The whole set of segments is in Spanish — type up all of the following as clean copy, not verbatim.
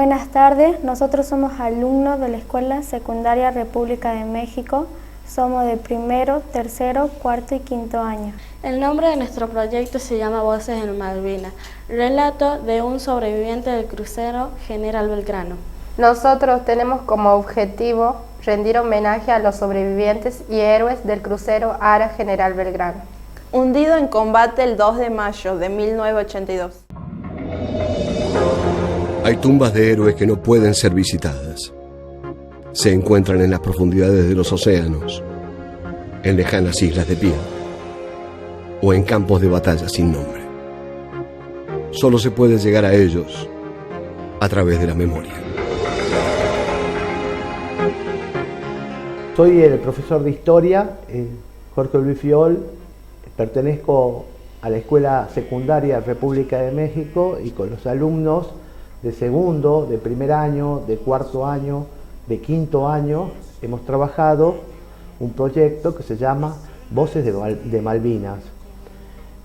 Buenas tardes, nosotros somos alumnos de la Escuela Secundaria República de México. Somos de primero, tercero, cuarto y quinto año. El nombre de nuestro proyecto se llama Voces en Malvinas, relato de un sobreviviente del crucero General Belgrano. Nosotros tenemos como objetivo rendir homenaje a los sobrevivientes y héroes del crucero ARA General Belgrano, hundido en combate el 2 de mayo de 1982. Hay tumbas de héroes que no pueden ser visitadas. Se encuentran en las profundidades de los océanos, en lejanas islas de piedra o en campos de batalla sin nombre. Solo se puede llegar a ellos a través de la memoria. Soy el profesor de Historia, Jorge Luis Fiol. Pertenezco a la Escuela Secundaria República de México y con los alumnos de segundo, de primer año, de cuarto año, de quinto año, hemos trabajado un proyecto que se llama Voces de Malvinas.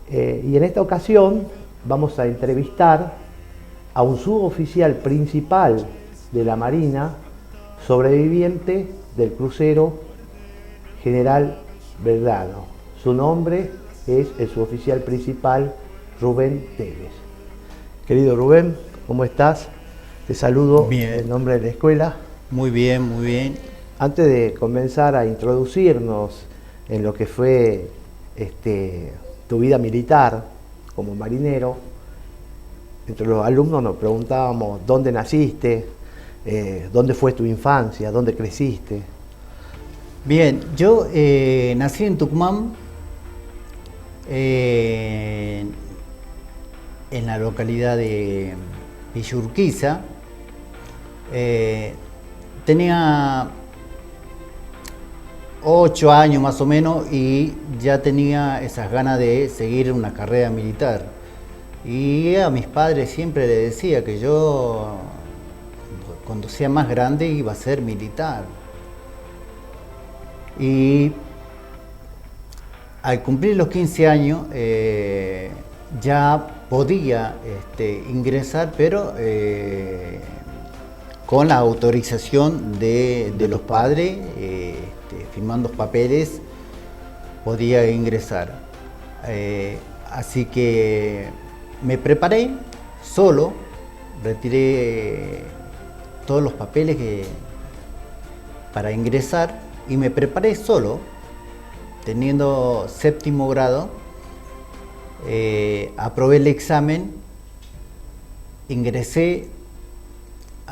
Y en esta ocasión vamos a entrevistar a un suboficial principal de la Marina, sobreviviente del crucero General Belgrano. Su nombre es el suboficial principal Rubén Tevez. Querido Rubén, ¿cómo estás? Te saludo en nombre de la escuela. Muy bien, muy bien. Antes de comenzar a introducirnos en lo que fue tu vida militar como marinero, entre los alumnos nos preguntábamos dónde naciste, dónde fue tu infancia, dónde creciste. Bien, yo nací en Tucumán, en la localidad de Villa Urquiza. Tenía 8 años más o menos y ya tenía esas ganas de seguir una carrera militar. Y a mis padres siempre les decía que yo, cuando sea más grande, iba a ser militar. Y al cumplir los 15 años ya podía ingresar, pero con la autorización de los padres, firmando papeles, podía ingresar. Así que me preparé solo, retiré todos los papeles para ingresar y me preparé solo, teniendo séptimo grado. Aprobé el examen, ingresé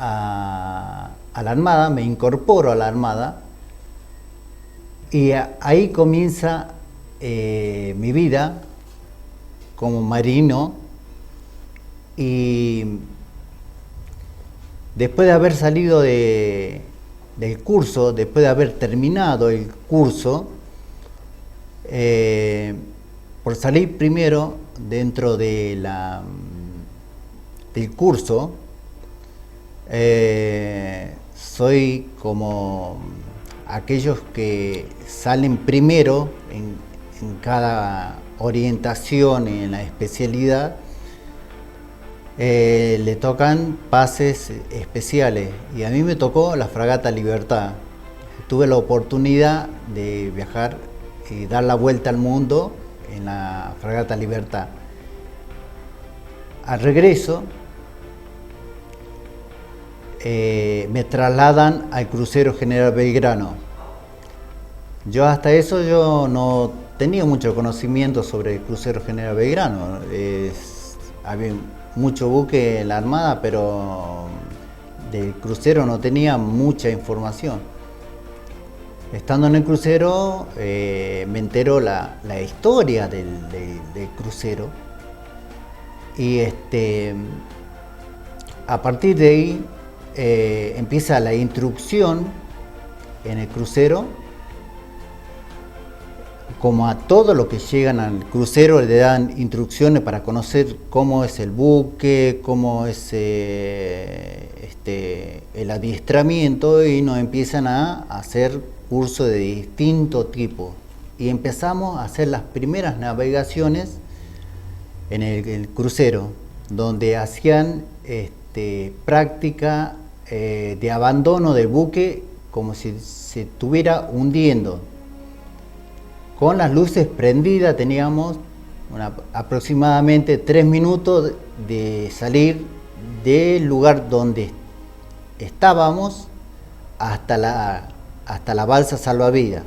a la Armada, me incorporo a la Armada y ahí comienza mi vida como marino. Y después de haber salido del curso, después de haber terminado el curso, por salir primero dentro de del curso, soy como aquellos que salen primero en cada orientación, en la especialidad. Le tocan pases especiales y a mí me tocó la fragata Libertad. Tuve la oportunidad de viajar y dar la vuelta al mundo en la fragata Libertad. Al regreso me trasladan al crucero General Belgrano. Yo hasta eso yo no tenía mucho conocimiento sobre el crucero General Belgrano. Había mucho buque en la Armada, pero del crucero no tenía mucha información. Estando en el crucero me entero la historia del crucero y a partir de ahí empieza la instrucción en el crucero. Como a todos los que llegan al crucero le dan instrucciones para conocer cómo es el buque, cómo es el adiestramiento, y nos empiezan a hacer cursos de distinto tipo. Y empezamos a hacer las primeras navegaciones en el crucero, donde hacían práctica de abandono del buque como si se estuviera hundiendo. Con las luces prendidas teníamos aproximadamente 3 minutos de salir del lugar donde estábamos hasta la balsa salvavidas.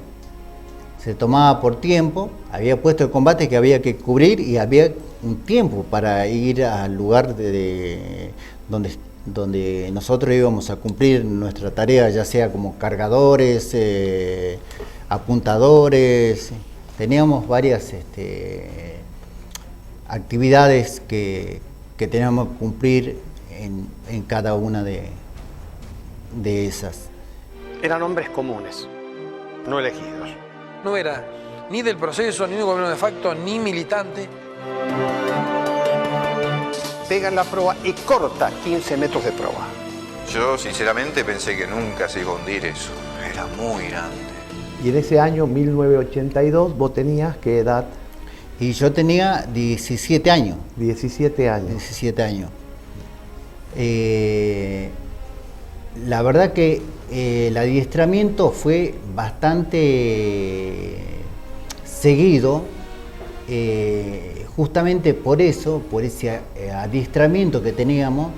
Se tomaba por tiempo, había puesto de combate que había que cubrir y había un tiempo para ir al lugar donde nosotros íbamos a cumplir nuestra tarea, ya sea como cargadores, apuntadores. Teníamos varias actividades que teníamos que cumplir en cada una de esas. Eran hombres comunes, no elegidos. No era ni del proceso, ni de un gobierno de facto, ni militante. Pega la proa y corta 15 metros de proa. Yo sinceramente pensé que nunca se iba a hundir eso. Era muy grande. Y en ese año, 1982, ¿vos tenías qué edad? Y yo tenía 17 años. 17 años. 17 años. La verdad que el adiestramiento fue bastante seguido, justamente por eso, por ese adiestramiento que teníamos,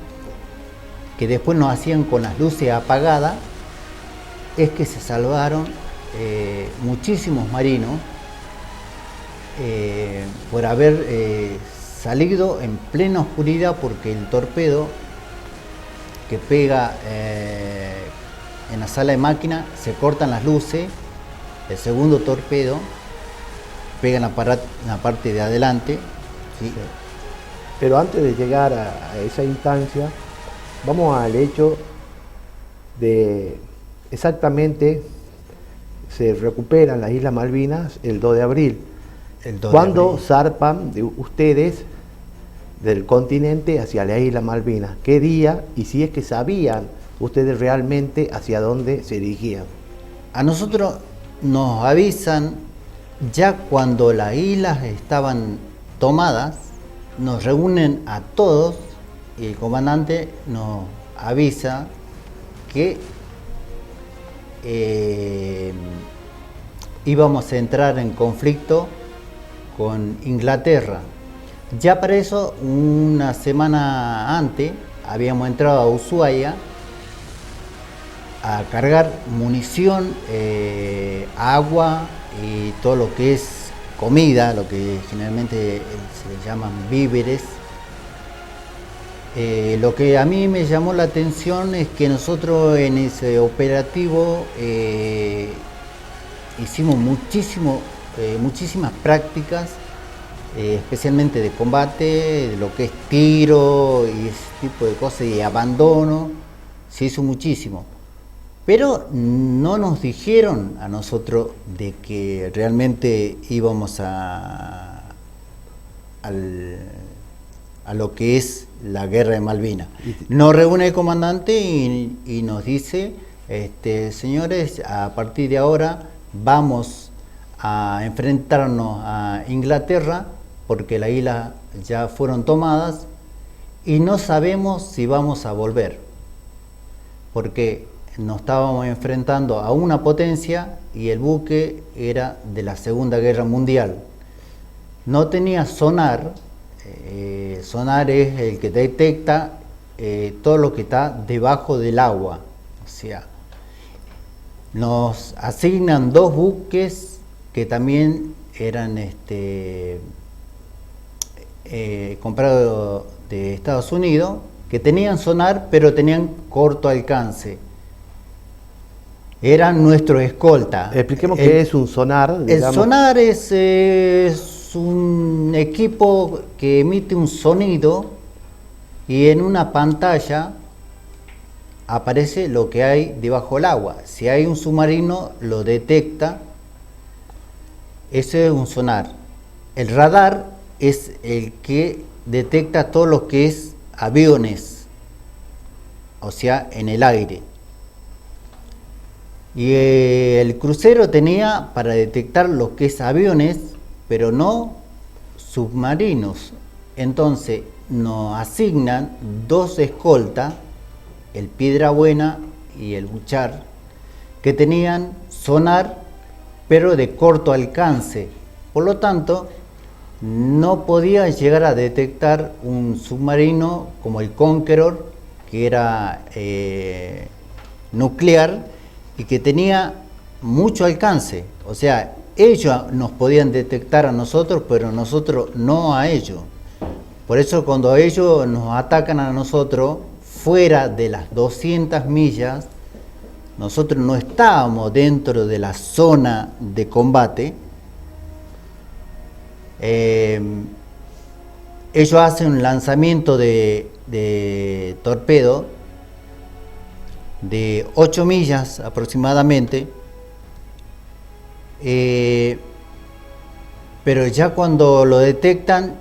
que después nos hacían con las luces apagadas, es que se salvaron muchísimos marinos por haber salido en plena oscuridad, porque el torpedo que pega en la sala de máquina, se cortan las luces, el segundo torpedo pega en la parte de adelante. ¿Sí? Pero antes de llegar a esa instancia, vamos al hecho de exactamente se recuperan las Islas Malvinas el 2 de abril. ¿Cuándo zarpan de ustedes del continente hacia las Islas Malvinas? ¿Qué día? Y si es que sabían ustedes realmente hacia dónde se dirigían. A nosotros nos avisan ya cuando las islas estaban tomadas, nos reúnen a todos y el comandante nos avisa que íbamos a entrar en conflicto con Inglaterra. Ya para eso, una semana antes, habíamos entrado a Ushuaia a cargar munición, agua y todo lo que es comida, lo que generalmente se llaman víveres. Lo que a mí me llamó la atención es que nosotros en ese operativo hicimos muchísimas prácticas, especialmente de combate, de lo que es tiro y ese tipo de cosas, y abandono, se hizo muchísimo. Pero no nos dijeron a nosotros de que realmente íbamos a lo que es la guerra de Malvinas. Nos reúne el comandante y nos dice, señores, a partir de ahora vamos a enfrentarnos a Inglaterra porque las islas ya fueron tomadas y no sabemos si vamos a volver, porque nos estábamos enfrentando a una potencia y el buque era de la Segunda Guerra Mundial. No tenía sonar. Sonar es el que detecta todo lo que está debajo del agua. O sea, nos asignan 2 buques que también eran comprados de Estados Unidos, que tenían sonar pero tenían corto alcance. Eran nuestro escolta. Expliquemos qué es un sonar. Digamos. El sonar es un equipo que emite un sonido y en una pantalla aparece lo que hay debajo del agua. Si hay un submarino, lo detecta. Ese es un sonar. El radar es el que detecta todo lo que es aviones, o sea, en el aire. Y el crucero tenía para detectar lo que es aviones, pero no submarinos. Entonces, nos asignan 2 escoltas, el Piedrabuena y el Buchar, que tenían sonar pero de corto alcance. Por lo tanto, no podía llegar a detectar un submarino como el Conqueror, que era nuclear y que tenía mucho alcance. O sea, ellos nos podían detectar a nosotros, pero nosotros no a ellos. Por eso cuando ellos nos atacan a nosotros, fuera de las 200 millas, nosotros no estábamos dentro de la zona de combate. Ellos hacen un lanzamiento de torpedo de 8 millas aproximadamente, pero ya cuando lo detectan,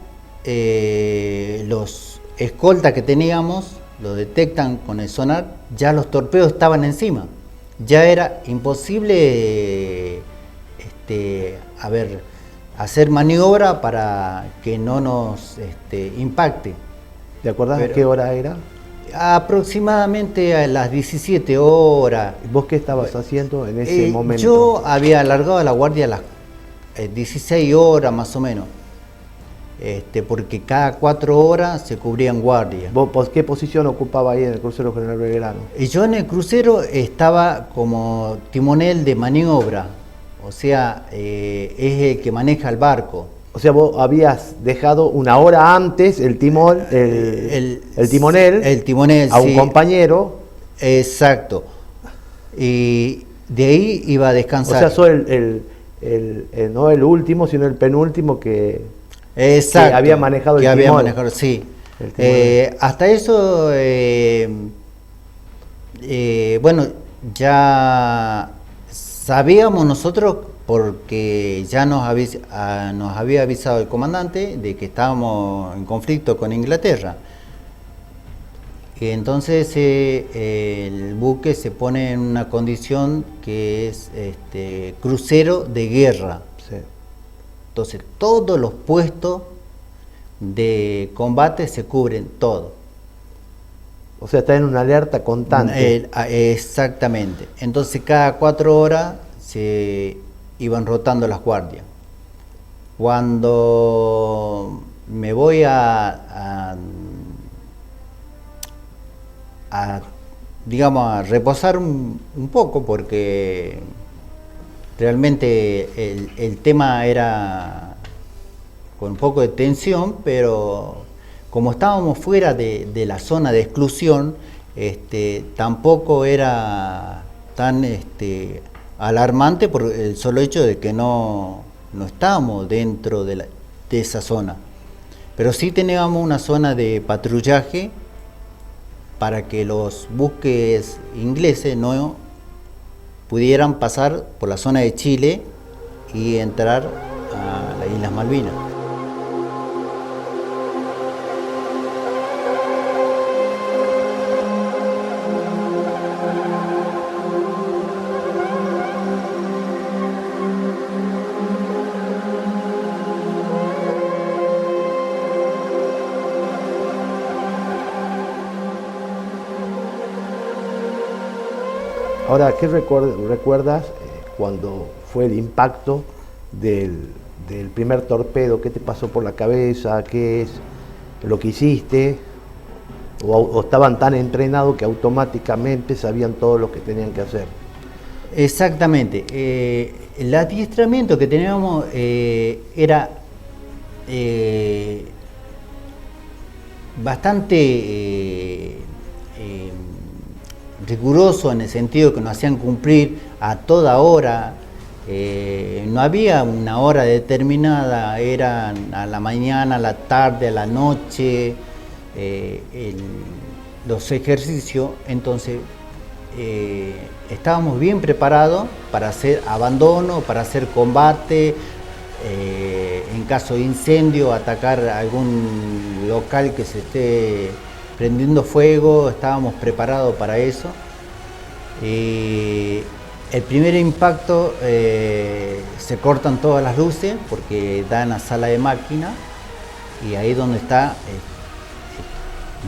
los escoltas que teníamos lo detectan con el sonar, ya los torpedos estaban encima. Ya era imposible hacer maniobra para que no nos impacte. ¿Te acordás de qué hora era? Aproximadamente a las 17 horas. ¿Vos qué estabas haciendo en ese momento? Yo había alargado la guardia a las 16 horas más o menos, porque cada 4 horas se cubrían guardias. ¿Vos qué posición ocupaba ahí en el crucero General Belgrano? Y yo en el crucero estaba como timonel de maniobra, o sea, es el que maneja el barco. O sea, vos habías dejado una hora antes el timonel a un compañero. Exacto. Y de ahí iba a descansar. O sea, sos no el último, sino el penúltimo que había manejado el timón. Sí. Hasta eso, bueno, ya sabíamos nosotros, porque ya nos había avisado el comandante de que estábamos en conflicto con Inglaterra. Y entonces el buque se pone en una condición que es crucero de guerra. Sí. Entonces todos los puestos de combate se cubren, todo. O sea, está en una alerta constante. Exactamente. Entonces cada 4 horas se iban rotando las guardias. Cuando me voy a reposar un poco, porque realmente el tema era con un poco de tensión, pero como estábamos fuera de la zona de exclusión, tampoco era tan alarmante por el solo hecho de que no estábamos dentro de esa zona. Pero sí teníamos una zona de patrullaje para que los buques ingleses no pudieran pasar por la zona de Chile y entrar a las Islas Malvinas. Ahora, ¿qué recuerdas cuando fue el impacto del primer torpedo? ¿Qué te pasó por la cabeza? ¿Qué es lo que hiciste? ¿O estaban tan entrenados que automáticamente sabían todo lo que tenían que hacer? Exactamente. El adiestramiento que teníamos era bastante riguroso, en el sentido que nos hacían cumplir a toda hora. No había una hora determinada, eran a la mañana, a la tarde, a la noche, los ejercicios. Entonces estábamos bien preparados para hacer abandono, para hacer combate, en caso de incendio, atacar algún local que se esté prendiendo fuego. Estábamos preparados para eso. El primer impacto, se cortan todas las luces porque dan a sala de máquina, y ahí donde está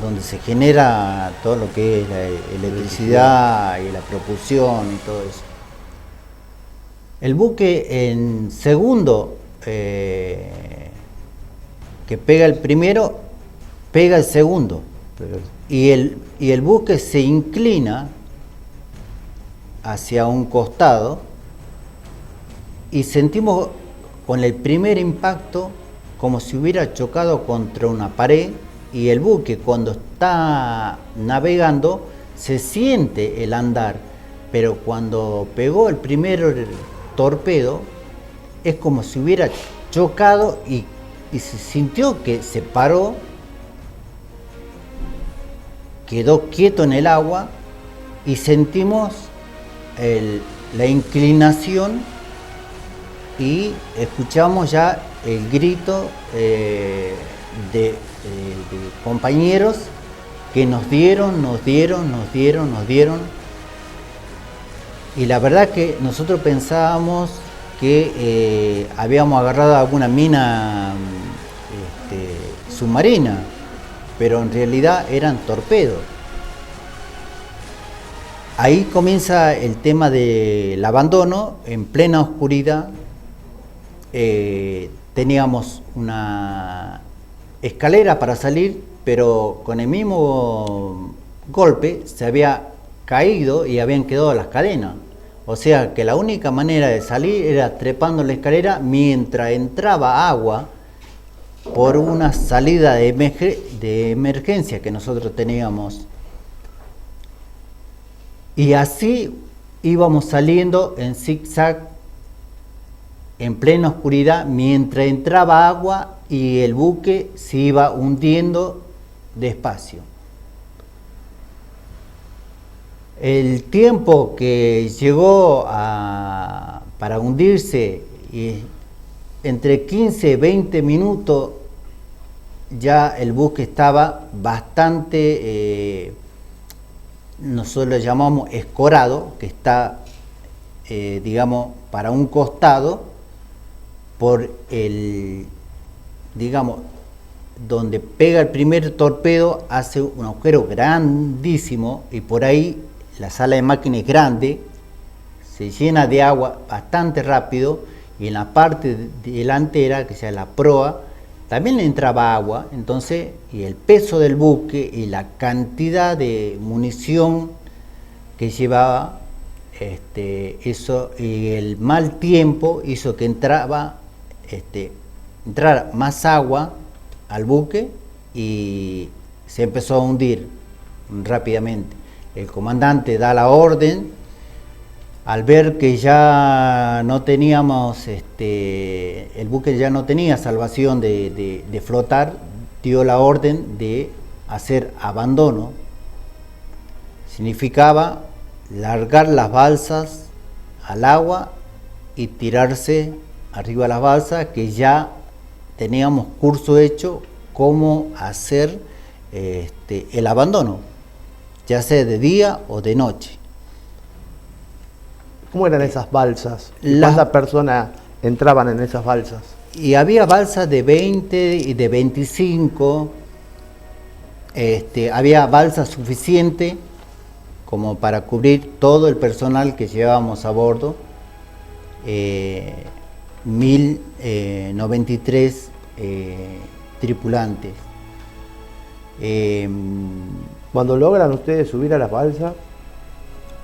donde se genera todo lo que es la electricidad y la propulsión y todo eso. El buque en segundo, que pega el primero, pega el segundo, y el buque se inclina hacia un costado y sentimos con el primer impacto como si hubiera chocado contra una pared, y el buque cuando está navegando se siente el andar, pero cuando pegó el primer torpedo es como si hubiera chocado y se sintió que se paró, quedó quieto en el agua y sentimos la inclinación y escuchamos ya el grito de compañeros que nos dieron. Y la verdad que nosotros pensábamos que habíamos agarrado alguna mina submarina, pero en realidad eran torpedos. Ahí comienza el tema del abandono en plena oscuridad. Teníamos una escalera para salir, pero con el mismo golpe se había caído y habían quedado las cadenas. O sea que la única manera de salir era trepando la escalera mientras entraba agua por una salida de emergencia que nosotros teníamos. Y así íbamos saliendo en zigzag en plena oscuridad mientras entraba agua y el buque se iba hundiendo despacio. El tiempo que llegó para hundirse, entre 15 y 20 minutos, ya el buque estaba bastante, nosotros lo llamamos escorado, que está, digamos, para un costado, por digamos, donde pega el primer torpedo, hace un agujero grandísimo y por ahí la sala de máquina es grande, se llena de agua bastante rápido, y en la parte delantera, que sea la proa, también le entraba agua. Entonces, y el peso del buque y la cantidad de munición que llevaba, eso, y el mal tiempo hizo que entrara más agua al buque y se empezó a hundir rápidamente. El comandante da la orden, al ver que ya no teníamos, el buque ya no tenía salvación de flotar, dio la orden de hacer abandono. Significaba largar las balsas al agua y tirarse arriba de las balsas, que ya teníamos curso hecho cómo hacer el abandono, ya sea de día o de noche. ¿Cómo eran esas balsas? ¿Cuántas personas entraban en esas balsas? Y había balsas de 20 y de 25, había balsas suficiente como para cubrir todo el personal que llevábamos a bordo, 1093 tripulantes. Cuando logran ustedes subir a la balsa,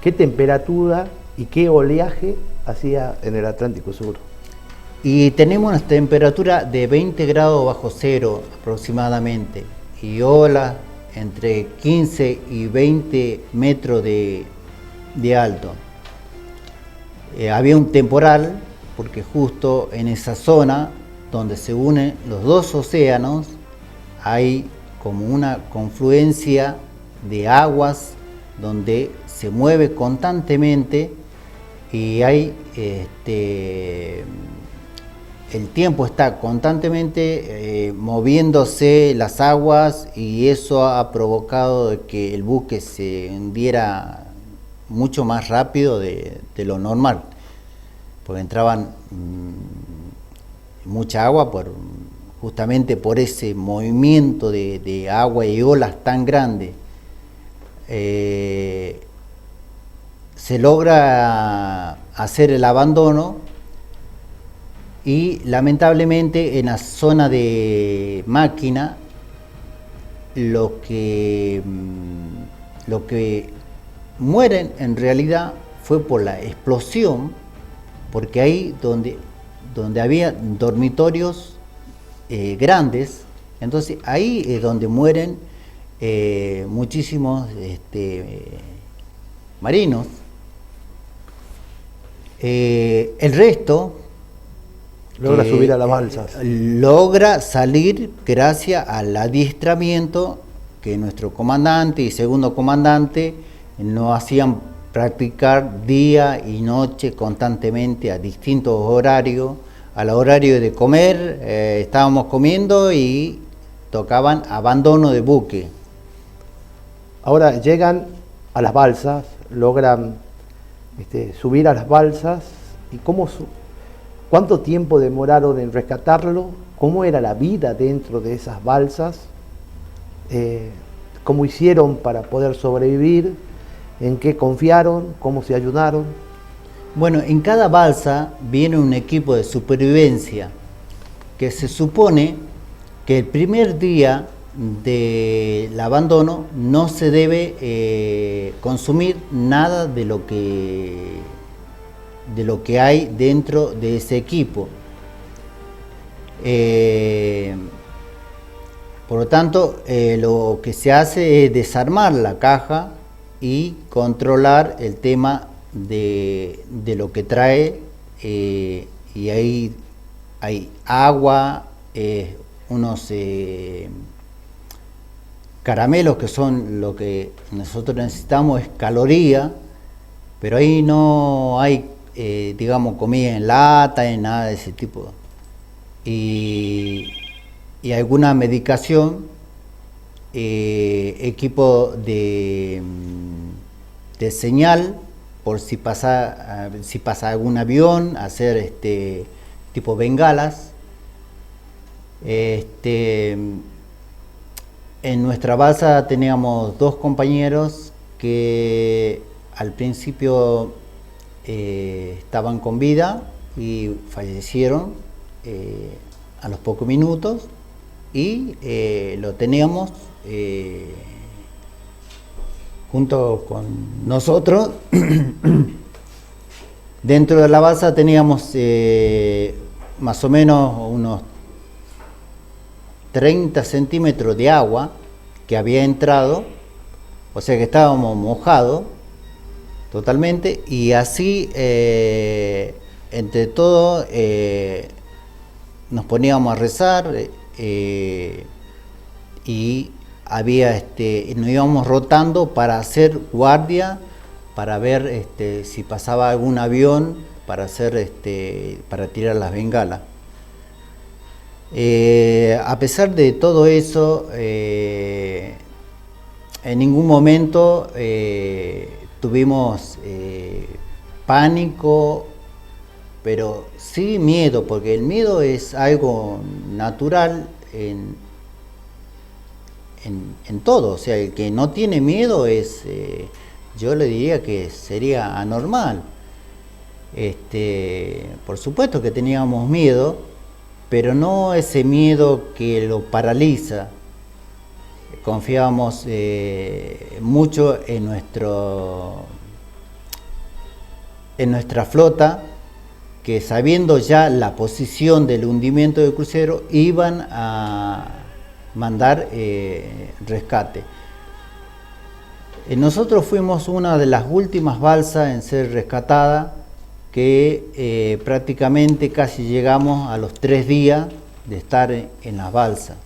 ¿qué temperatura y qué oleaje hacía en el Atlántico Sur? Y tenemos una temperatura de 20 grados bajo cero aproximadamente, y olas entre 15 y 20 metros de alto. Había un temporal, porque justo en esa zona donde se unen los dos océanos hay como una confluencia de aguas donde se mueve constantemente, y hay el tiempo está constantemente moviéndose las aguas, y eso ha provocado de que el buque se hundiera mucho más rápido de lo normal, porque entraban mucha agua justamente por ese movimiento de agua y olas tan grande, se logra hacer el abandono y lamentablemente en la zona de máquina lo que mueren en realidad fue por la explosión, porque ahí donde había dormitorios grandes, entonces ahí es donde mueren muchísimos marinos. El resto logra subir a las balsas. Logra salir gracias al adiestramiento que nuestro comandante y segundo comandante nos hacían practicar día y noche constantemente a distintos horarios. Al horario de comer, estábamos comiendo y tocaban abandono de buque. Ahora llegan a las balsas, logran subir a las balsas. ¿Y cuánto tiempo demoraron en rescatarlo? ¿Cómo era la vida dentro de esas balsas? ¿Cómo hicieron para poder sobrevivir? ¿En qué confiaron? ¿Cómo se ayudaron? Bueno, en cada balsa viene un equipo de supervivencia que se supone que el primer día del abandono no se debe consumir nada de lo que hay dentro de ese equipo. Por lo tanto, lo que se hace es desarmar la caja y controlar el tema de lo que trae, y ahí hay agua, unos caramelos que son lo que nosotros necesitamos, es caloría, pero ahí no hay digamos comida en lata, en nada de ese tipo, y alguna medicación, equipo de señal por si pasa algún avión, hacer tipo bengalas. En nuestra balsa teníamos 2 compañeros que al principio estaban con vida y fallecieron a los pocos minutos, y lo teníamos junto con nosotros. Dentro de la balsa teníamos más o menos unos 30 centímetros de agua que había entrado, o sea que estábamos mojados totalmente, y así entre todos nos poníamos a rezar, y había nos íbamos rotando para hacer guardia, para ver si pasaba algún avión, para hacer para tirar las bengalas. A pesar de todo eso, en ningún momento tuvimos pánico, pero sí miedo, porque el miedo es algo natural en todo. O sea, el que no tiene miedo es, yo le diría que sería anormal. Por supuesto que teníamos miedo, pero no ese miedo que lo paraliza. Confiábamos mucho en nuestra flota, que sabiendo ya la posición del hundimiento del crucero, iban a mandar rescate. Nosotros fuimos una de las últimas balsas en ser rescatada, que prácticamente casi llegamos a los 3 días de estar en las balsas.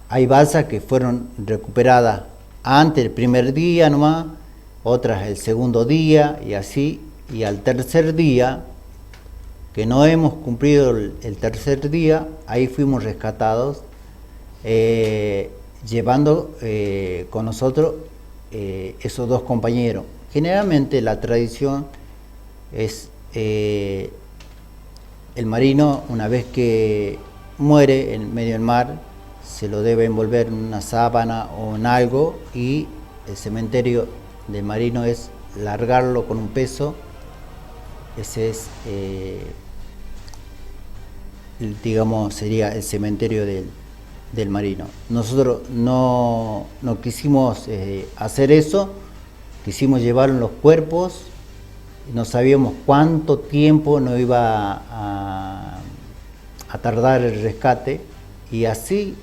Hay balsas que fueron recuperadas antes, el primer día nomás, otras el segundo día, y así, y al tercer día, que no hemos cumplido el tercer día, ahí fuimos rescatados, llevando con nosotros esos 2 compañeros. Generalmente la tradición es el marino, una vez que muere en medio del mar, se lo debe envolver en una sábana o en algo, y el cementerio del marino es largarlo con un peso. Ese es, digamos, sería el cementerio del marino. Nosotros no quisimos hacer eso, quisimos llevar los cuerpos, no sabíamos cuánto tiempo nos iba a tardar el rescate, y así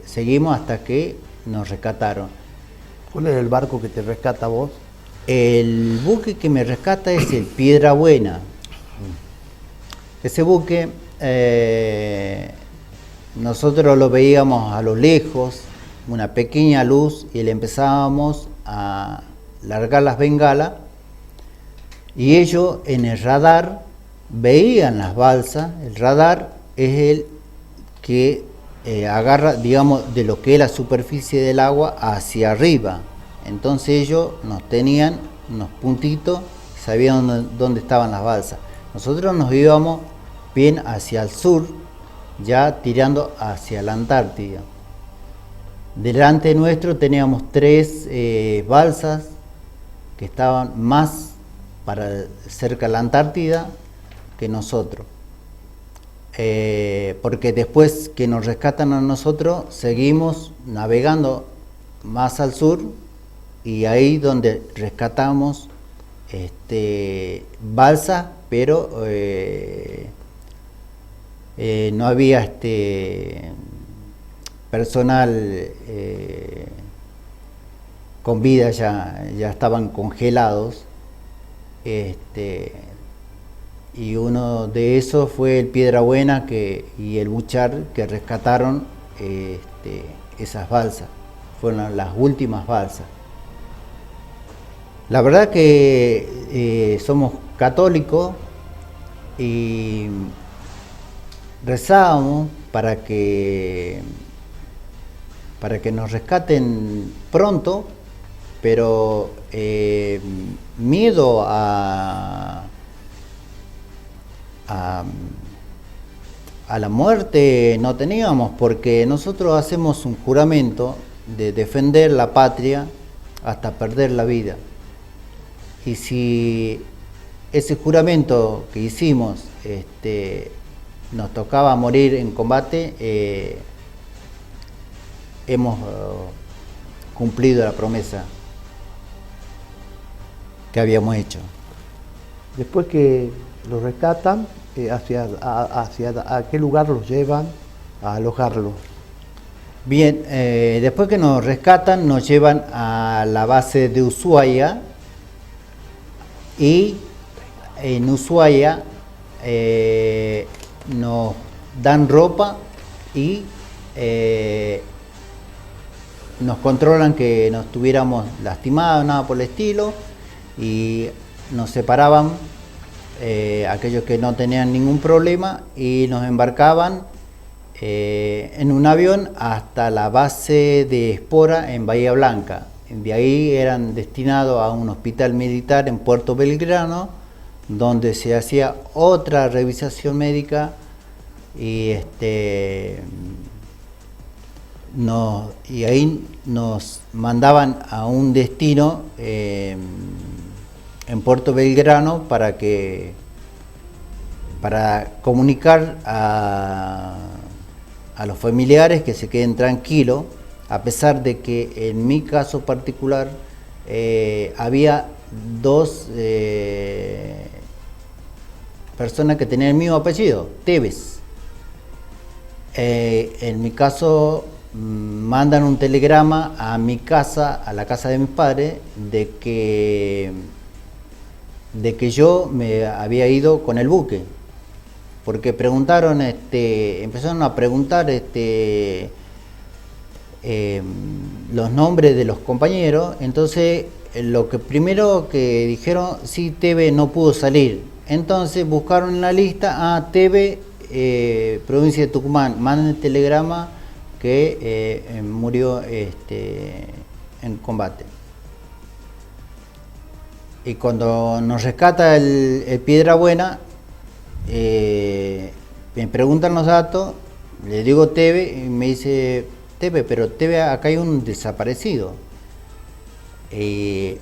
seguimos hasta que nos rescataron. ¿Cuál es el barco que te rescata a vos? El buque que me rescata es el Piedra Buena. Ese buque nosotros lo veíamos a lo lejos, una pequeña luz, y le empezábamos a largar las bengalas, y ellos en el radar veían las balsas. El radar es el que agarra, digamos, de lo que es la superficie del agua hacia arriba. Entonces ellos nos tenían unos puntitos, sabían dónde estaban las balsas. Nosotros nos íbamos bien hacia el sur, ya tirando hacia la Antártida. Delante nuestro teníamos 3 balsas que estaban más para cerca de la Antártida que nosotros. Porque después que nos rescatan a nosotros, seguimos navegando más al sur, y ahí donde rescatamos balsa, pero no había personal con vida, ya estaban congelados. Y uno de esos fue el Piedra Buena y el Buchar, que rescataron esas balsas. Fueron las últimas balsas. La verdad que somos católicos y rezábamos para que nos rescaten pronto, pero miedo a la muerte no teníamos, porque nosotros hacemos un juramento de defender la patria hasta perder la vida. Y si ese juramento que hicimos nos tocaba morir en combate, hemos cumplido la promesa que habíamos hecho. Después que los rescatan, ¿a qué lugar los llevan a alojarlos? Bien, después que nos rescatan, nos llevan a la base de Ushuaia, y en Ushuaia nos dan ropa y nos controlan que no estuviéramos lastimados, nada por el estilo, y nos separaban aquellos que no tenían ningún problema, y nos embarcaban en un avión hasta la base de Espora en Bahía Blanca. De ahí eran destinados a un hospital militar en Puerto Belgrano, donde se hacía otra revisación médica, y ahí nos mandaban a un destino en Puerto Belgrano para comunicar a los familiares que se queden tranquilos, a pesar de que en mi caso particular había 2 personas que tenían el mismo apellido, Tevez. En mi caso mandan un telegrama a mi casa, a la casa de mis padres, de que yo me había ido con el buque, porque preguntaron, empezaron a preguntar los nombres de los compañeros. Entonces lo que primero que dijeron, sí, Teve no pudo salir. Entonces buscaron en la lista, Teve, provincia de Tucumán, mandan el telegrama que murió en combate. Y cuando nos rescata el Piedra Buena, me preguntan los datos, le digo Teve y me dice, Teve, pero Teve, acá hay un desaparecido. El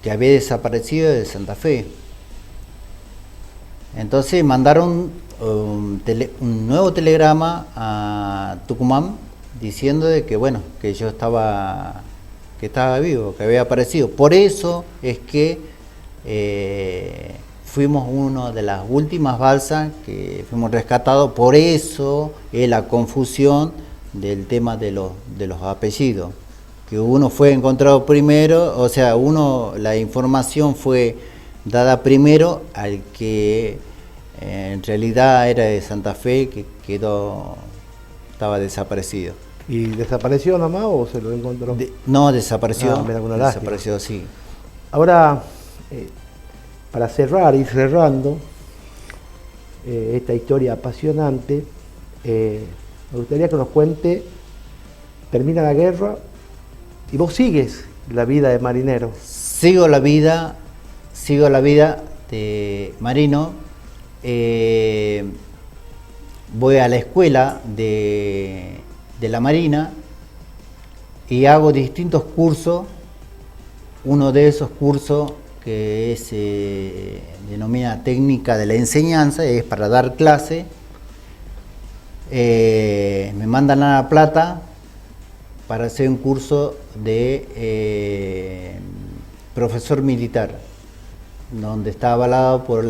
que había desaparecido de Santa Fe. Entonces mandaron un nuevo telegrama a Tucumán diciendo de que bueno, que yo estaba vivo, que había aparecido. Por eso es que fuimos una de las últimas balsas que fuimos rescatados. Por eso es la confusión del tema de los apellidos, que uno fue encontrado primero, o sea, la información fue dada primero al que en realidad era de Santa Fe, que estaba desaparecido. ¿Y desapareció nomás o se lo encontró? No, desapareció. Mira, una lástima. Desapareció, sí. Ahora, para ir cerrando esta historia apasionante, me gustaría que nos cuente, termina la guerra y vos sigues la vida de marinero. Sigo la vida de marino. Voy a la escuela de la Marina y hago distintos cursos. Uno de esos cursos que se denomina técnica de la enseñanza, es para dar clase. Me mandan a La Plata para hacer un curso de profesor militar, donde está avalado por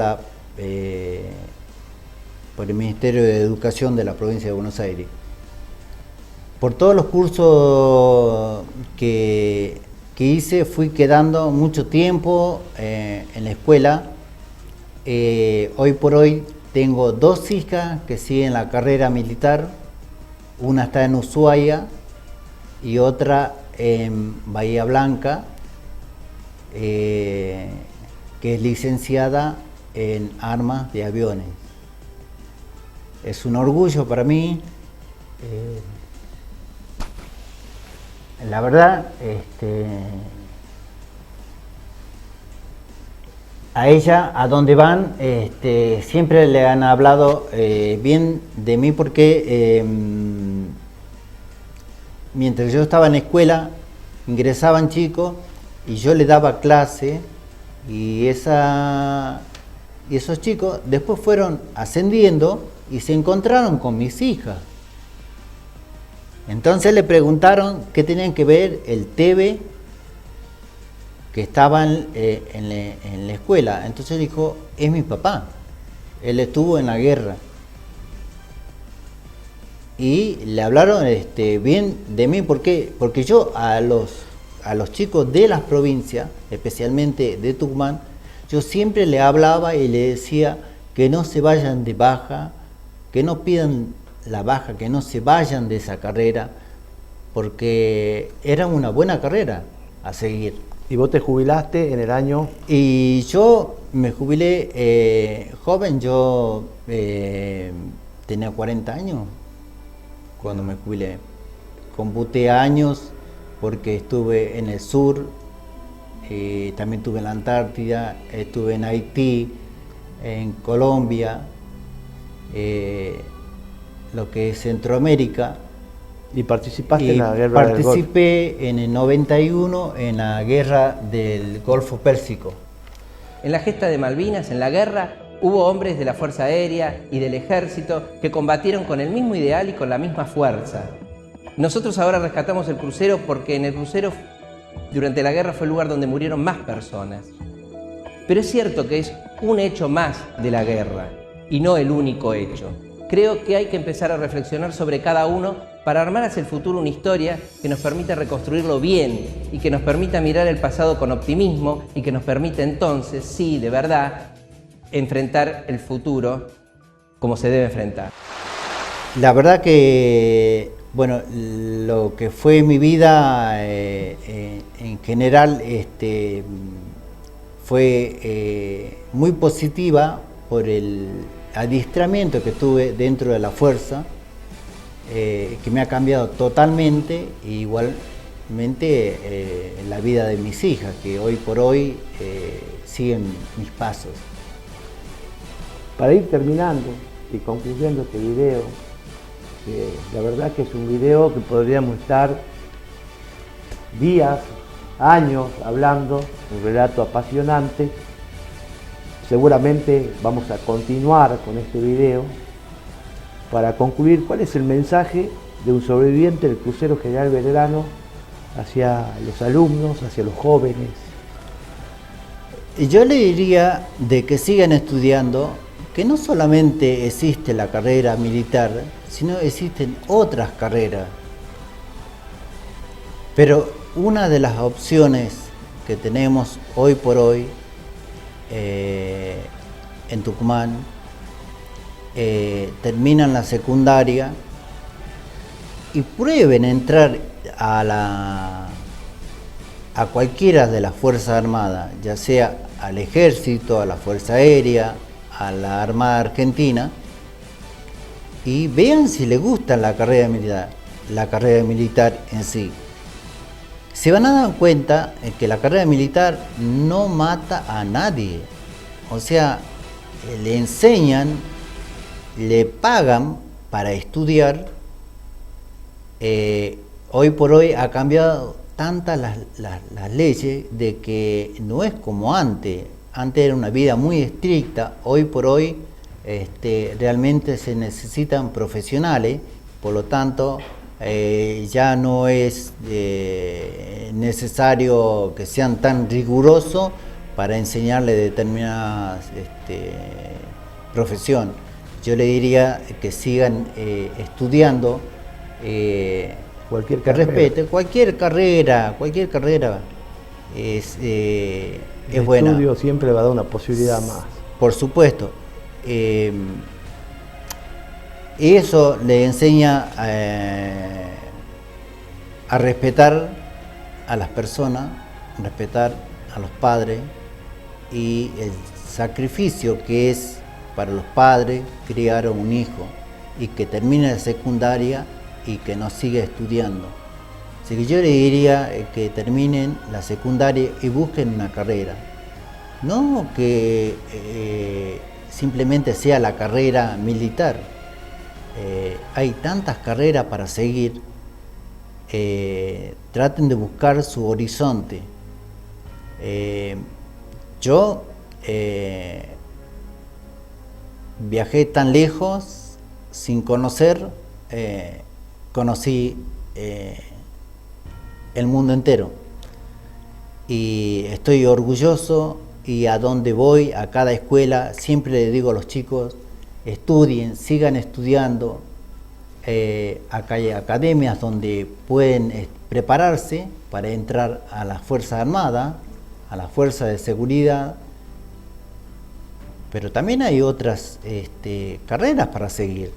el Ministerio de Educación de la provincia de Buenos Aires. Por todos los cursos que hice, fui quedando mucho tiempo en la escuela. Hoy por hoy tengo 2 hijas que siguen la carrera militar. Una está en Ushuaia y otra en Bahía Blanca, que es licenciada en armas de aviones. Es un orgullo para mí. La verdad, a ella, a donde van, siempre le han hablado bien de mí, porque mientras yo estaba en la escuela, ingresaban chicos y yo le daba clase, y esos chicos después fueron ascendiendo y se encontraron con mis hijas. Entonces le preguntaron qué tenían que ver el Teve que estaba en la escuela. Entonces dijo, es mi papá, él estuvo en la guerra. Y le hablaron bien de mí. ¿Por qué? Porque yo a los chicos de las provincias, especialmente de Tucumán, yo siempre le hablaba y le decía que no se vayan de baja, que no pidan la baja, que no se vayan de esa carrera, porque era una buena carrera a seguir. ¿Y vos te jubilaste en el año? Y yo me jubilé joven. Yo tenía 40 años cuando me jubilé. Computé años porque estuve en el sur, también estuve en la Antártida, estuve en Haití, en Colombia, lo que es Centroamérica. ¿Y participaste en la guerra del Golfo? Participé en el 91 en la guerra del Golfo Pérsico. En la gesta de Malvinas, en la guerra, hubo hombres de la Fuerza Aérea y del Ejército que combatieron con el mismo ideal y con la misma fuerza. Nosotros ahora rescatamos el crucero porque en el crucero, durante la guerra, fue el lugar donde murieron más personas. Pero es cierto que es un hecho más de la guerra y no el único hecho. Creo que hay que empezar a reflexionar sobre cada uno para armar hacia el futuro una historia que nos permita reconstruirlo bien y que nos permita mirar el pasado con optimismo y que nos permita entonces, sí, de verdad, enfrentar el futuro como se debe enfrentar. La verdad que, bueno, lo que fue mi vida en general fue muy positiva por el adiestramiento que tuve dentro de la fuerza, que me ha cambiado totalmente, e igualmente la vida de mis hijas, que hoy por hoy siguen mis pasos. Para ir terminando, y concluyendo este video, la verdad que es un video que podríamos estar días, años hablando, un relato apasionante. Seguramente vamos a continuar con este video para concluir cuál es el mensaje de un sobreviviente del crucero General Belgrano hacia los alumnos, hacia los jóvenes. Y yo le diría de que sigan estudiando, que no solamente existe la carrera militar, sino existen otras carreras. Pero una de las opciones que tenemos hoy por hoy en Tucumán, terminan la secundaria y prueben entrar a cualquiera de las Fuerzas Armadas, ya sea al Ejército, a la Fuerza Aérea, a la Armada Argentina, y vean si les gusta la carrera militar en sí. Se van a dar cuenta que la carrera militar no mata a nadie, o sea, le enseñan, le pagan para estudiar. Hoy por hoy ha cambiado tantas las leyes de que no es como antes. Antes era una vida muy estricta, hoy por hoy realmente se necesitan profesionales, por lo tanto ya no es necesario que sean tan rigurosos para enseñarle determinada profesión. Yo le diría que sigan estudiando, cualquier que carrera. respete cualquier carrera es buena. El estudio siempre va a dar una posibilidad más. Por supuesto. Eso le enseña a respetar a las personas, respetar a los padres y el sacrificio que es para los padres criar a un hijo y que termine la secundaria y que no siga estudiando. Así que yo le diría que terminen la secundaria y busquen una carrera. No que simplemente sea la carrera militar. Hay tantas carreras para seguir. Traten de buscar su horizonte. Yo viajé tan lejos sin conocer, conocí el mundo entero y estoy orgulloso, y a donde voy, a cada escuela, siempre le digo a los chicos, estudien, sigan estudiando. Acá hay academias donde pueden prepararse para entrar a las Fuerzas Armadas, a las Fuerzas de Seguridad, pero también hay otras carreras para seguir.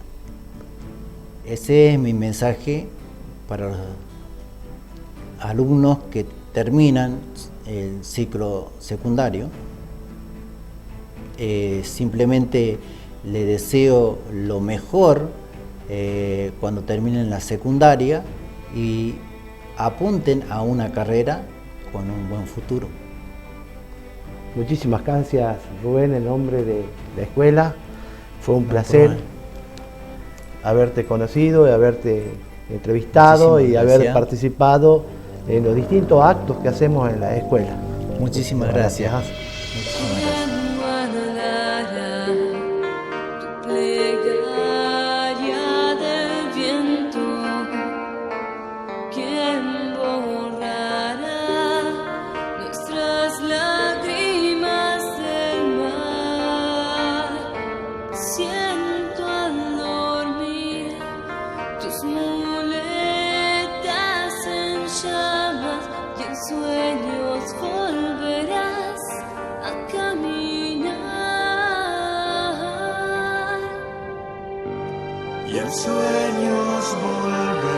Ese es mi mensaje para los alumnos que terminan el ciclo secundario. Simplemente le deseo lo mejor cuando terminen la secundaria y apunten a una carrera con un buen futuro. Muchísimas gracias, Rubén, en nombre de la escuela. Fue un placer haberte conocido, y haberte entrevistado y haber participado en los distintos actos que hacemos en la escuela. Muchísimas gracias. Y en sueños volverás.